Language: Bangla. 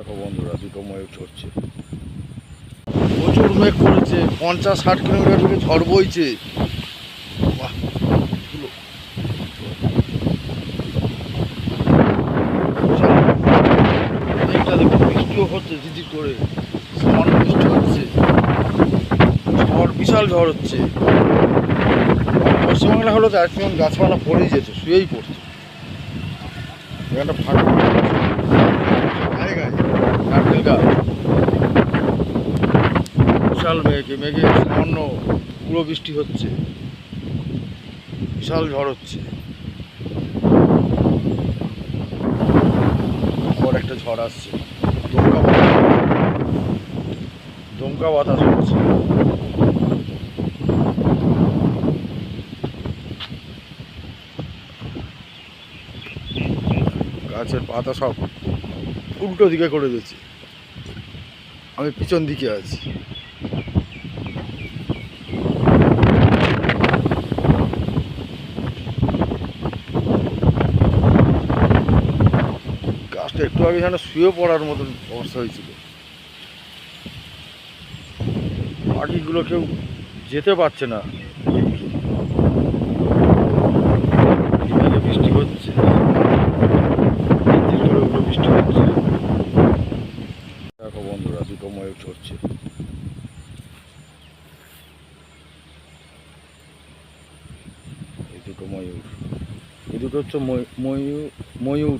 দেখো বন্ধুরা, দুটো ময়ূর চড়ছে। প্রচুর মেঘ করেছে, 50-60 কিলোমিটার থেকে ঝড় বইছে। বাহ, মেঘটা দেখো, বৃষ্টিও হচ্ছে ঝিঝি করে, সামান্য বৃষ্টি হচ্ছে, ঝড়, বিশাল ঝড় হচ্ছে। পশ্চিমবাংলা হলো তো এখন গাছপালা পড়েই যেত, শুয়েই পড়তো। এখানটা ফাঁকা গায়ে গায়ে নারকেল গাছ, বিশাল মেঘে মেঘে সামান্য পুরো বৃষ্টি হচ্ছে, বিশাল ঝড় হচ্ছে। আবার একটা ঝড় আসছে, দমকা বাতাস হচ্ছে। গাছের পাতা সব উল্টো দিকে করে দিয়েছে, আমি পিছন দিকে আছি। গাছটা একটু আগে যেন শুয়ে পড়ার মতন অবস্থা হয়েছিল। পাখিগুলো কেউ যেতে পারছে না, বৃষ্টি হচ্ছে, বৃষ্টি হচ্ছে। দেখো বন্ধুরা, দুটো ময়ূর চড়ছে। এই দুটো ময়ূর, এই দুটো হচ্ছে ময়ূর।